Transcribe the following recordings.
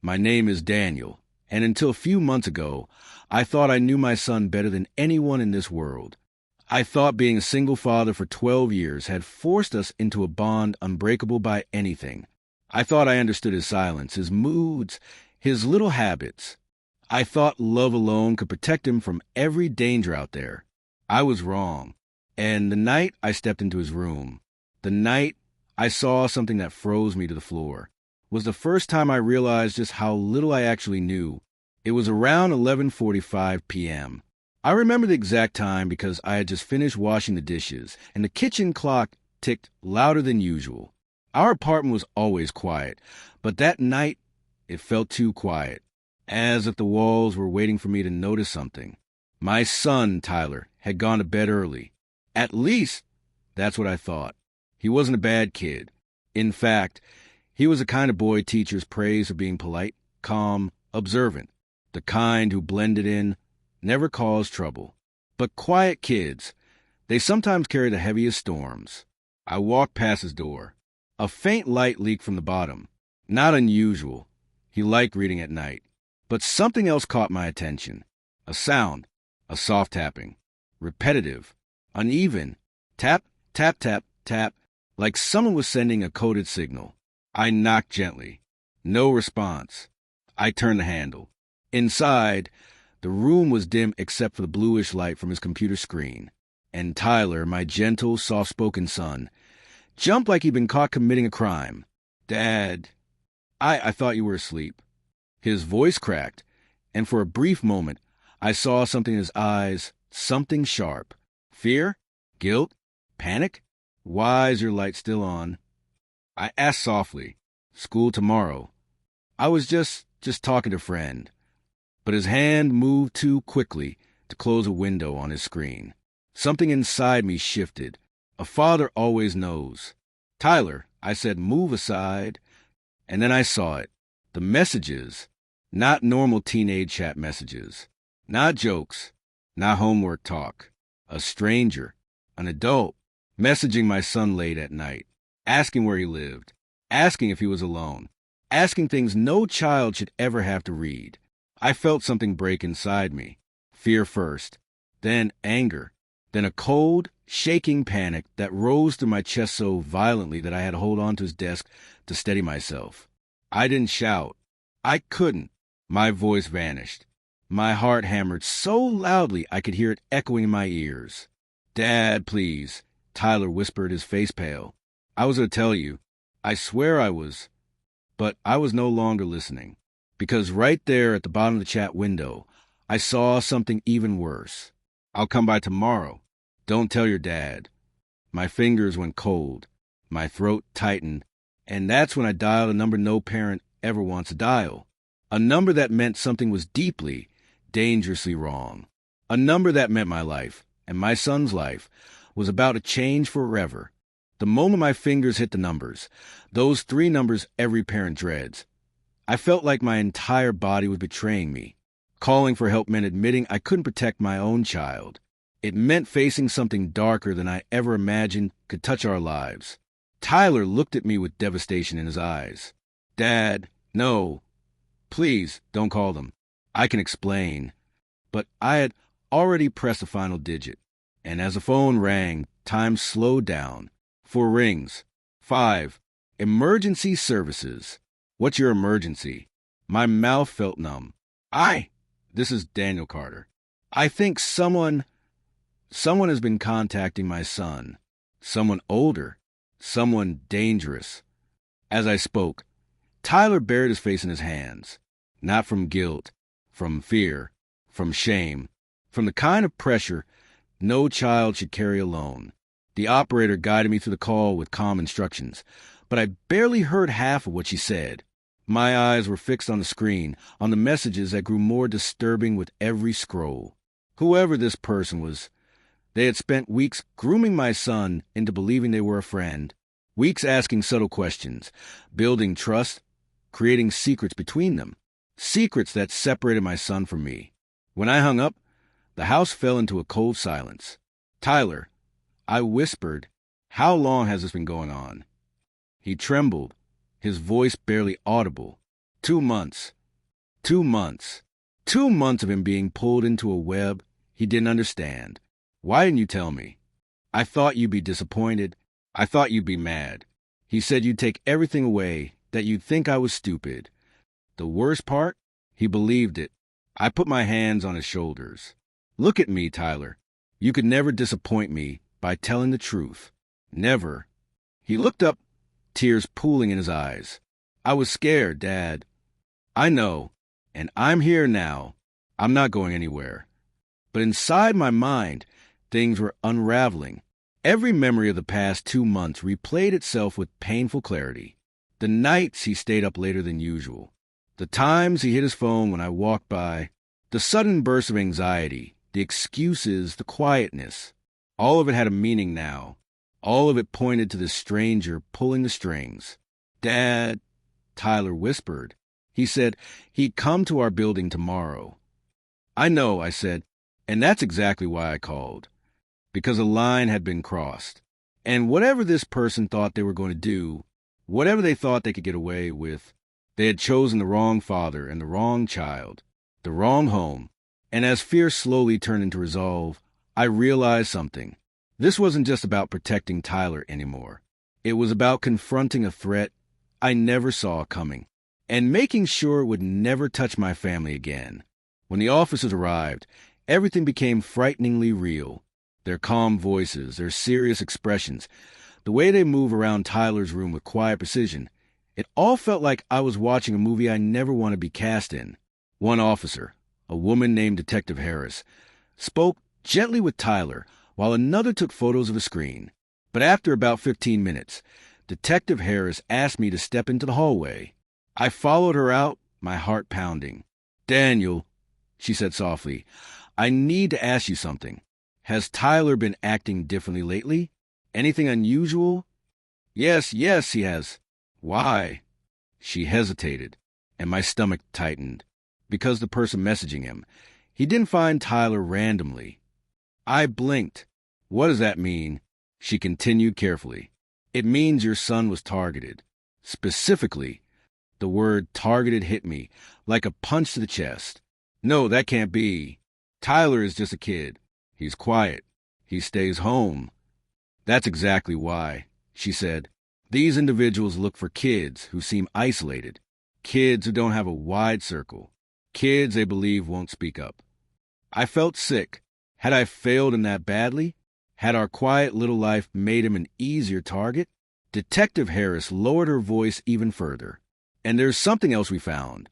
My name is Daniel, and until a few months ago, I thought I knew my son better than anyone in this world. I thought being a single father for 12 years had forced us into a bond unbreakable by anything. I thought I understood his silence, his moods, his little habits. I thought love alone could protect him from every danger out there. I was wrong. And the night I stepped into his room, the night I saw something that froze me to the floor, was the first time I realized just how little I actually knew. It was around 11:45 p.m. I remember the exact time because I had just finished washing the dishes, and the kitchen clock ticked louder than usual. Our apartment was always quiet, but that night it felt too quiet, as if the walls were waiting for me to notice something. My son, Tyler, had gone to bed early. At least, that's what I thought. He wasn't a bad kid. In fact, he was the kind of boy teachers praise for being polite, calm, observant, the kind who blended in, never caused trouble. But quiet kids, they sometimes carry the heaviest storms. I walked past his door. A faint light leaked from the bottom. Not unusual. He liked reading at night. But something else caught my attention. A sound, a soft tapping, repetitive, uneven, tap, tap, tap, tap, like someone was sending a coded signal. I knocked gently. No response. I turned the handle. Inside, the room was dim except for the bluish light from his computer screen. And Tyler, my gentle, soft-spoken son, jumped like he'd been caught committing a crime. Dad, I thought you were asleep. His voice cracked, and for a brief moment, I saw something in his eyes, something sharp. Fear? Guilt? Panic? Why is your light still on? I asked softly. School tomorrow. I was just talking to a friend. But his hand moved too quickly to close a window on his screen. Something inside me shifted. A father always knows. Tyler, I said, move aside. And then I saw it. The messages. Not normal teenage chat messages. Not jokes. Not homework talk. A stranger. An adult. Messaging my son late at night. Asking where he lived. Asking if he was alone. Asking things no child should ever have to read. I felt something break inside me. Fear first. Then anger. Then a cold, shaking panic that rose through my chest so violently that I had to hold on to his desk to steady myself. I didn't shout. I couldn't. My voice vanished. My heart hammered so loudly I could hear it echoing in my ears. Dad, please, Tyler whispered, his face pale. I was going to tell you. I swear I was. But I was no longer listening. Because right there at the bottom of the chat window, I saw something even worse. I'll come by tomorrow. Don't tell your dad. My fingers went cold. My throat tightened. And that's when I dialed a number no parent ever wants to dial. A number that meant something was deeply, dangerously wrong. A number that meant my life, and my son's life, was about to change forever. The moment my fingers hit the numbers, those 3 numbers every parent dreads, I felt like my entire body was betraying me. Calling for help meant admitting I couldn't protect my own child. It meant facing something darker than I ever imagined could touch our lives. Tyler looked at me with devastation in his eyes. Dad, no. Please, don't call them. I can explain. But I had already pressed the final digit. And as the phone rang, time slowed down. 4 rings. 5. Emergency services. What's your emergency? My mouth felt numb. This is Daniel Carter. I think someone has been contacting my son. Someone older. Someone dangerous. As I spoke, Tyler buried his face in his hands. Not from guilt, from fear, from shame, from the kind of pressure no child should carry alone. The operator guided me through the call with calm instructions, but I barely heard half of what she said. My eyes were fixed on the screen, on the messages that grew more disturbing with every scroll. Whoever this person was, they had spent weeks grooming my son into believing they were a friend, weeks asking subtle questions, building trust, creating secrets between them, secrets that separated my son from me. When I hung up, the house fell into a cold silence. Tyler, I whispered, how long has this been going on? He trembled, his voice barely audible. 2 months. 2 months. 2 months of him being pulled into a web he didn't understand. Why didn't you tell me? I thought you'd be disappointed. I thought you'd be mad. He said you'd take everything away, that you'd think I was stupid. The worst part? He believed it. I put my hands on his shoulders. Look at me, Tyler. You could never disappoint me by telling the truth. Never. He looked up, tears pooling in his eyes. I was scared, Dad. I know, and I'm here now. I'm not going anywhere. But inside my mind, things were unraveling. Every memory of the past 2 months replayed itself with painful clarity. The nights he stayed up later than usual. The times he hit his phone when I walked by. The sudden bursts of anxiety. The excuses, the quietness. All of it had a meaning now. All of it pointed to this stranger pulling the strings. Dad, Tyler whispered. He said he'd come to our building tomorrow. I know, I said, and that's exactly why I called. Because a line had been crossed. And whatever this person thought they were going to do, whatever they thought they could get away with, they had chosen the wrong father and the wrong child, the wrong home. And as fear slowly turned into resolve, I realized something. This wasn't just about protecting Tyler anymore. It was about confronting a threat I never saw coming, and making sure it would never touch my family again. When the officers arrived, everything became frighteningly real. Their calm voices, their serious expressions, the way they move around Tyler's room with quiet precision, it all felt like I was watching a movie I never want to be cast in. One officer, a woman named Detective Harris, spoke gently with Tyler while another took photos of a screen. But after about 15 minutes, Detective Harris asked me to step into the hallway. I followed her out, my heart pounding. Daniel, she said softly, I need to ask you something. Has Tyler been acting differently lately? Anything unusual? Yes, he has. Why? She hesitated, and my stomach tightened. Because the person messaging him, he didn't find Tyler randomly. I blinked. What does that mean? She continued carefully. It means your son was targeted. Specifically, the word targeted hit me like a punch to the chest. No, that can't be. Tyler is just a kid. He's quiet. He stays home. That's exactly why, she said. These individuals look for kids who seem isolated, kids who don't have a wide circle, kids they believe won't speak up. I felt sick. Had I failed in that badly? Had our quiet little life made him an easier target? Detective Harris lowered her voice even further. And there's something else we found.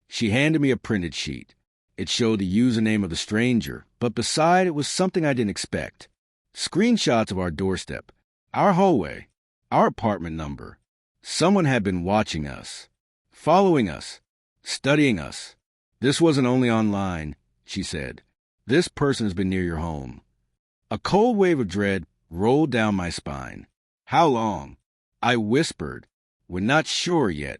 She handed me a printed sheet. It showed the username of the stranger, but beside it was something I didn't expect. Screenshots of our doorstep, our hallway, our apartment number. Someone had been watching us, following us, studying us. This wasn't only online, she said. This person has been near your home. A cold wave of dread rolled down my spine. How long? I whispered. We're not sure yet.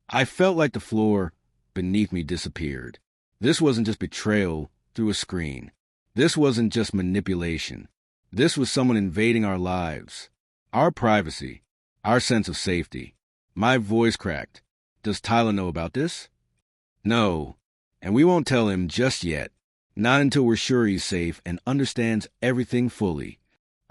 I felt like the floor beneath me disappeared. This wasn't just betrayal through a screen. This wasn't just manipulation. This was someone invading our lives, our privacy, our sense of safety. My voice cracked. Does Tyler know about this? No, and we won't tell him just yet. Not until we're sure he's safe and understands everything fully.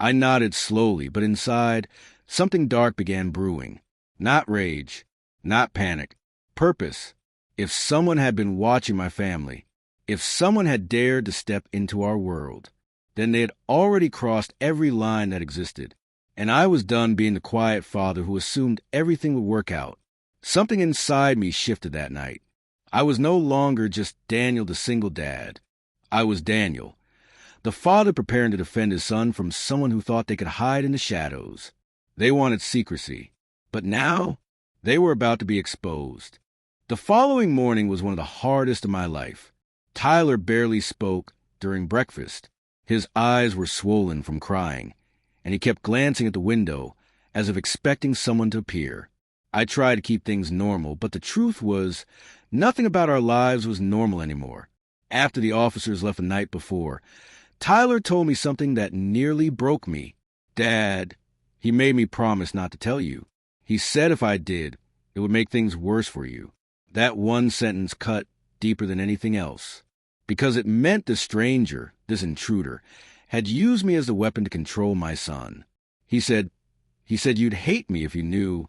I nodded slowly, but inside, something dark began brewing. Not rage, not panic. Purpose. If someone had been watching my family, if someone had dared to step into our world, then they had already crossed every line that existed. And I was done being the quiet father who assumed everything would work out. Something inside me shifted that night. I was no longer just Daniel the single dad. I was Daniel, the father preparing to defend his son from someone who thought they could hide in the shadows. They wanted secrecy, but now they were about to be exposed. The following morning was one of the hardest of my life. Tyler barely spoke during breakfast. His eyes were swollen from crying, and he kept glancing at the window as if expecting someone to appear. I tried to keep things normal, but the truth was, nothing about our lives was normal anymore. After the officers left the night before, Tyler told me something that nearly broke me. Dad, he made me promise not to tell you. He said if I did, it would make things worse for you. That one sentence cut deeper than anything else, because it meant the stranger, this intruder, had used me as the weapon to control my son. He said, you'd hate me if you knew.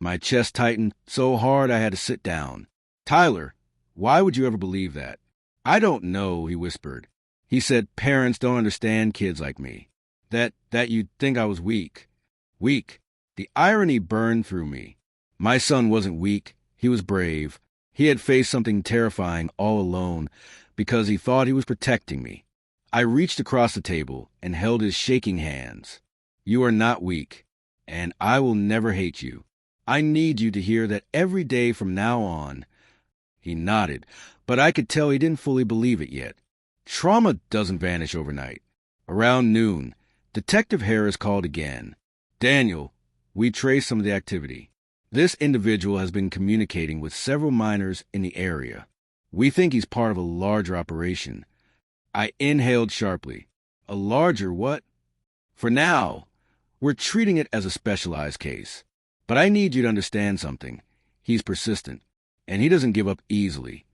My chest tightened so hard I had to sit down. Tyler, why would you ever believe that? I don't know, he whispered. He said parents don't understand kids like me. That you'd think I was weak. Weak. The irony burned through me. My son wasn't weak. He was brave. He had faced something terrifying all alone because he thought he was protecting me. I reached across the table and held his shaking hands. You are not weak, and I will never hate you. I need you to hear that every day from now on. He nodded, but I could tell he didn't fully believe it yet. Trauma doesn't vanish overnight. Around noon, Detective Harris called again. Daniel, we traced some of the activity. This individual has been communicating with several minors in the area. We think he's part of a larger operation. I inhaled sharply. A larger what? For now, we're treating it as a specialized case. But I need you to understand something. He's persistent, and he doesn't give up easily.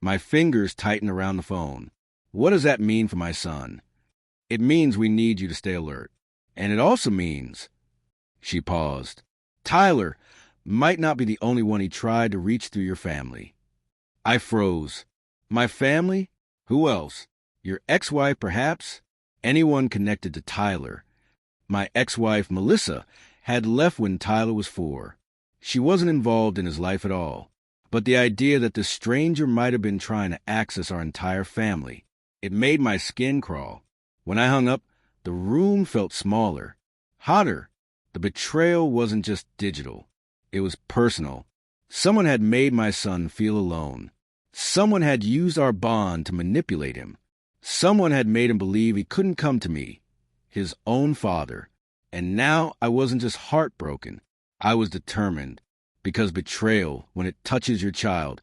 My fingers tighten around the phone. What does that mean for my son? It means we need you to stay alert. And it also means... She paused. Tyler might not be the only one he tried to reach through your family. I froze. My family? Who else? Your ex-wife, perhaps? Anyone connected to Tyler. My ex-wife, Melissa, had left when Tyler was 4. She wasn't involved in his life at all. But the idea that this stranger might have been trying to access our entire family, it made my skin crawl. When I hung up, the room felt smaller, hotter. The betrayal wasn't just digital. It was personal. Someone had made my son feel alone. Someone had used our bond to manipulate him. Someone had made him believe he couldn't come to me, his own father. And now I wasn't just heartbroken. I was determined. Because betrayal, when it touches your child,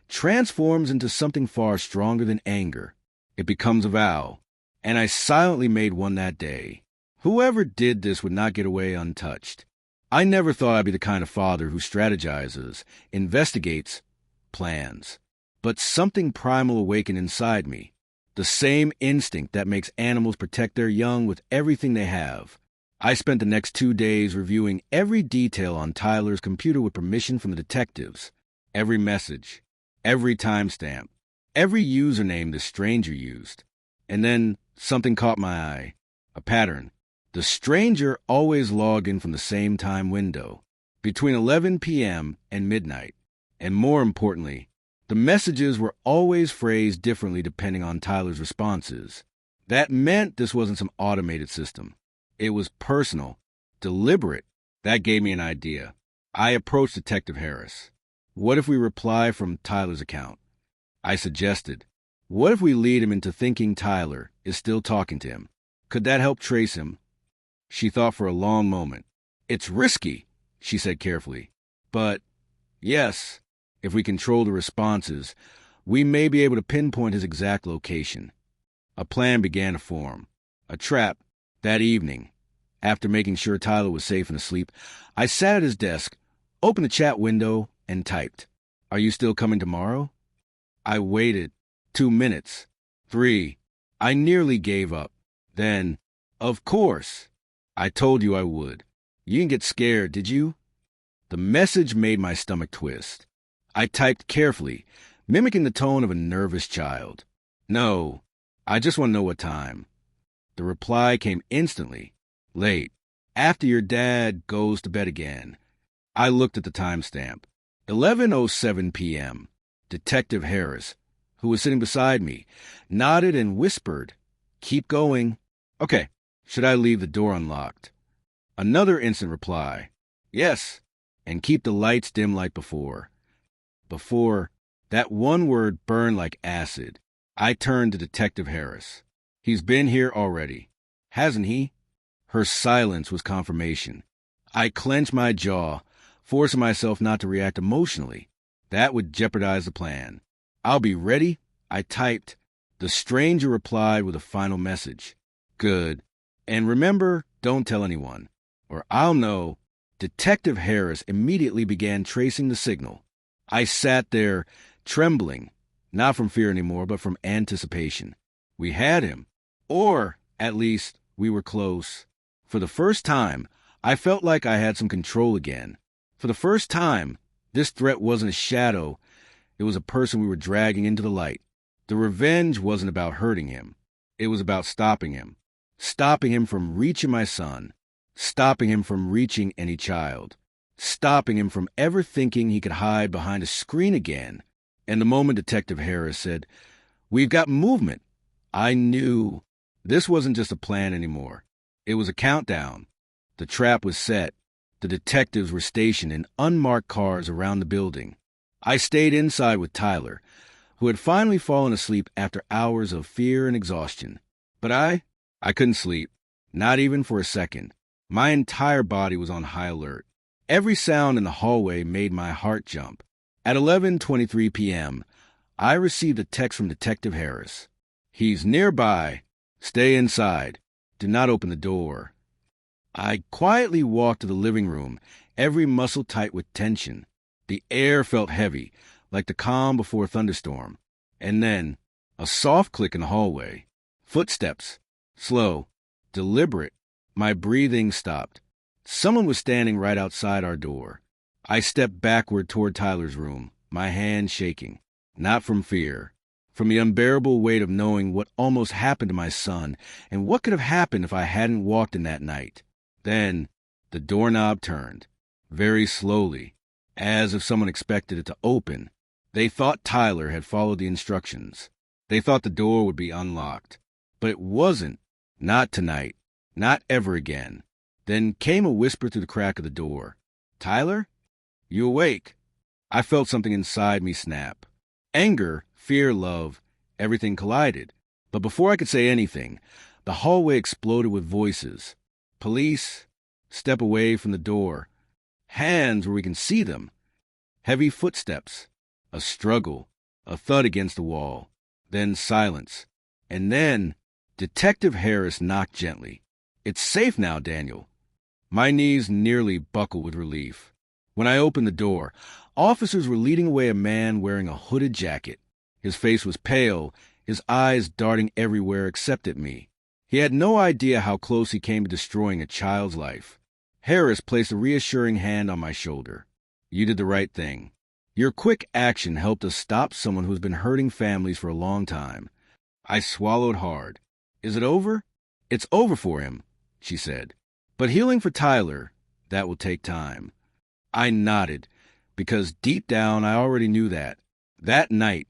transforms into something far stronger than anger. It becomes a vow. And I silently made one that day. Whoever did this would not get away untouched. I never thought I'd be the kind of father who strategizes, investigates, plans. But something primal awakened inside me. The same instinct that makes animals protect their young with everything they have. I spent the next 2 days reviewing every detail on Tyler's computer with permission from the detectives. Every message, every timestamp, every username the stranger used. And then something caught my eye. A pattern. The stranger always logged in from the same time window, between 11 p.m. and midnight. And more importantly, the messages were always phrased differently depending on Tyler's responses. That meant this wasn't some automated system. It was personal, deliberate. That gave me an idea. I approached Detective Harris. What if we reply from Tyler's account? I suggested. What if we lead him into thinking Tyler is still talking to him? Could that help trace him? She thought for a long moment. It's risky, she said carefully. But, yes, if we control the responses, we may be able to pinpoint his exact location. A plan began to form. A trap. That evening, after making sure Tyler was safe and asleep, I sat at his desk, opened the chat window, and typed, Are you still coming tomorrow? I waited. 2 minutes. 3. I nearly gave up. Then, of course. I told you I would. You didn't get scared, did you? The message made my stomach twist. I typed carefully, mimicking the tone of a nervous child. No, I just want to know what time. The reply came instantly. Late. After your dad goes to bed again. I looked at the timestamp. 11:07 p.m. Detective Harris, who was sitting beside me, nodded and whispered, Keep going. Okay, should I leave the door unlocked? Another instant reply. Yes, and keep the lights dim like before. Before, that one word burned like acid. I turned to Detective Harris. He's been here already, hasn't he? Her silence was confirmation. I clenched my jaw, forcing myself not to react emotionally. That would jeopardize the plan. I'll be ready, I typed. The stranger replied with a final message. Good. And remember, don't tell anyone, or I'll know. Detective Harris immediately began tracing the signal. I sat there, trembling, not from fear anymore, but from anticipation. We had him. Or, at least, we were close. For the first time, I felt like I had some control again. For the first time, this threat wasn't a shadow. It was a person we were dragging into the light. The revenge wasn't about hurting him. It was about stopping him. Stopping him from reaching my son. Stopping him from reaching any child. Stopping him from ever thinking he could hide behind a screen again. And the moment Detective Harris said, "We've got movement," I knew this wasn't just a plan anymore. It was a countdown. The trap was set. The detectives were stationed in unmarked cars around the building. I stayed inside with Tyler, who had finally fallen asleep after hours of fear and exhaustion. But I couldn't sleep, not even for a second. My entire body was on high alert. Every sound in the hallway made my heart jump. At 11:23 p.m., I received a text from Detective Harris. "He's nearby. Stay inside. Do not open the door." I quietly walked to the living room, every muscle tight with tension. The air felt heavy, like the calm before a thunderstorm. And then, a soft click in the hallway. Footsteps. Slow. Deliberate. My breathing stopped. Someone was standing right outside our door. I stepped backward toward Tyler's room, my hand shaking. Not from fear. From the unbearable weight of knowing what almost happened to my son, and what could have happened if I hadn't walked in that night. Then, the doorknob turned. Very slowly, as if someone expected it to open. They thought Tyler had followed the instructions. They thought the door would be unlocked. But it wasn't. Not tonight. Not ever again. Then came a whisper through the crack of the door. "Tyler? You awake?" I felt something inside me snap. Anger, fear, love, everything collided. But before I could say anything, the hallway exploded with voices. Police. Step away from the door. Hands where we can see them. Heavy footsteps. A struggle. A thud against the wall. Then silence. And then Detective Harris knocked gently. "It's safe now, Daniel." My knees nearly buckled with relief. When I opened the door, officers were leading away a man wearing a hooded jacket. His face was pale, his eyes darting everywhere except at me. He had no idea how close he came to destroying a child's life. Harris placed a reassuring hand on my shoulder. "You did the right thing. Your quick action helped us stop someone who's been hurting families for a long time." I swallowed hard. "Is it over?" "It's over for him," she said. "But healing for Tyler, that will take time." I nodded, because deep down I already knew that. That night,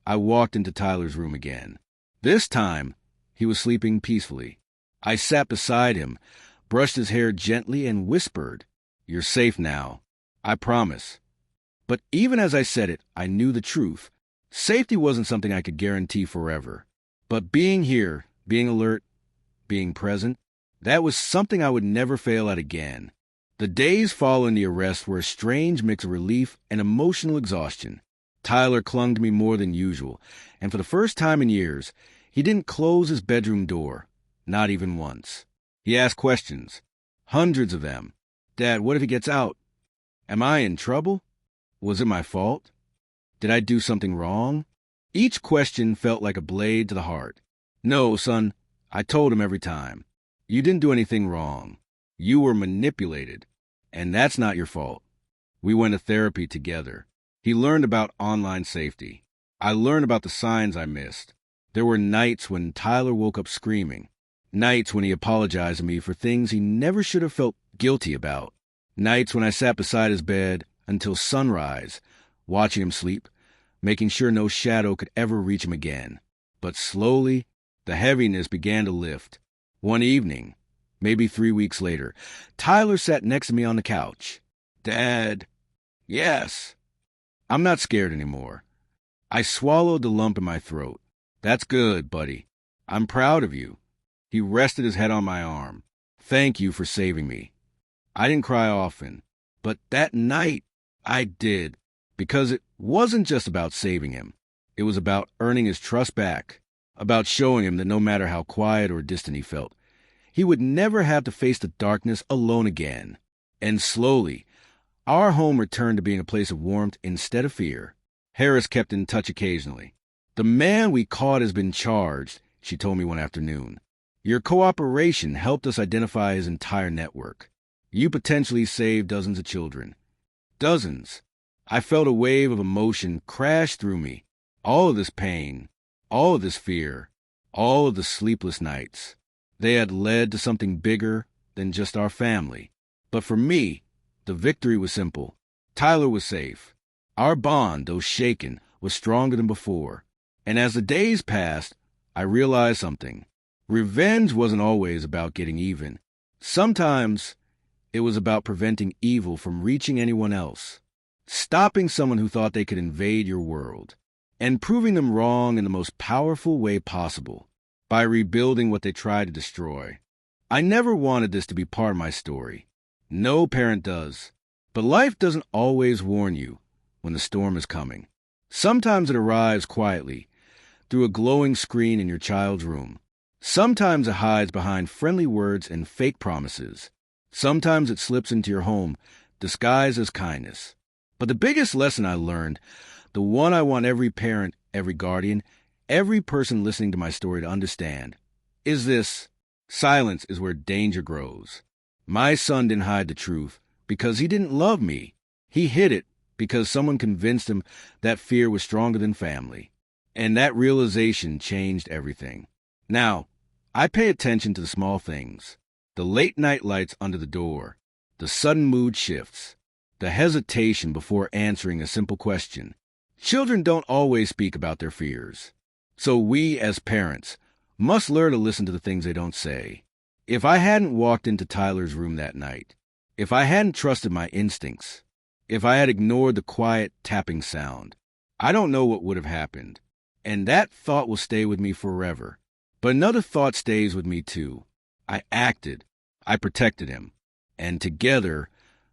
I walked into Tyler's room again. This time, he was sleeping peacefully. I sat beside him, brushed his hair gently, and whispered, "You're safe now. I promise." But even as I said it, I knew the truth. Safety wasn't something I could guarantee forever. But being here, being alert, being present, that was something I would never fail at again. The days following the arrest were a strange mix of relief and emotional exhaustion. Tyler clung to me more than usual, and for the first time in years, he didn't close his bedroom door, not even once. He asked questions, hundreds of them. "Dad, what if he gets out? Am I in trouble? Was it my fault? Did I do something wrong?" Each question felt like a blade to the heart. "No, son," I told him every time. "You didn't do anything wrong. You were manipulated, and that's not your fault." We went to therapy together. He learned about online safety. I learned about the signs I missed. There were nights when Tyler woke up screaming. Nights when he apologized to me for things he never should have felt guilty about. Nights when I sat beside his bed until sunrise, watching him sleep, making sure no shadow could ever reach him again. But slowly, the heaviness began to lift. One evening, maybe 3 weeks later, Tyler sat next to me on the couch. "Dad." "Yes." "I'm not scared anymore." I swallowed the lump in my throat. "That's good, buddy. I'm proud of you." He rested his head on my arm. "Thank you for saving me." I didn't cry often, but that night I did, because it wasn't just about saving him. It was about earning his trust back, about showing him that no matter how quiet or distant he felt, he would never have to face the darkness alone again. And slowly, Our home returned to being a place of warmth instead of fear. Harris kept in touch occasionally. "The man we caught has been charged," she told me one afternoon. "Your cooperation helped us identify his entire network. You potentially saved dozens of children." Dozens. I felt a wave of emotion crash through me. All of this pain, all of this fear, all of the sleepless nights. They had led to something bigger than just our family. But for me, the victory was simple. Tyler was safe. Our bond, though shaken, was stronger than before. And as the days passed, I realized something. Revenge wasn't always about getting even. Sometimes it was about preventing evil from reaching anyone else. Stopping someone who thought they could invade your world. And proving them wrong in the most powerful way possible, by rebuilding what they tried to destroy. I never wanted this to be part of my story. No parent does. But life doesn't always warn you when the storm is coming. Sometimes it arrives quietly, through a glowing screen in your child's room. Sometimes it hides behind friendly words and fake promises. Sometimes it slips into your home, disguised as kindness. But the biggest lesson I learned, the one I want every parent, every guardian, every person listening to my story to understand, is this: silence is where danger grows. My son didn't hide the truth because he didn't love me. He hid it because someone convinced him that fear was stronger than family. And that realization changed everything. Now, I pay attention to the small things. The late night lights under the door, the sudden mood shifts, the hesitation before answering a simple question. Children don't always speak about their fears. So we, as parents, must learn to listen to the things they don't say. If I hadn't walked into Tyler's room that night, if I hadn't trusted my instincts, if I had ignored the quiet tapping sound, I don't know what would have happened. And that thought will stay with me forever. But another thought stays with me too. I acted. I protected him. And together,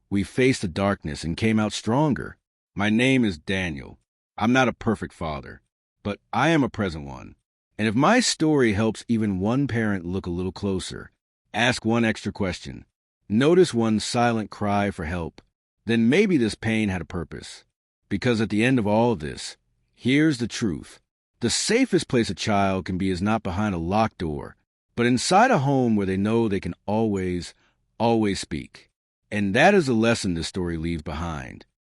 we faced the darkness and came out stronger. My name is Daniel. I'm not a perfect father, but I am a present one. And if my story helps even one parent look a little closer, ask one extra question, notice one silent cry for help, then maybe this pain had a purpose. Because at the end of all of this, here's the truth. The safest place a child can be is not behind a locked door, but inside a home where they know they can always speak. And that is the lesson this story leaves behind.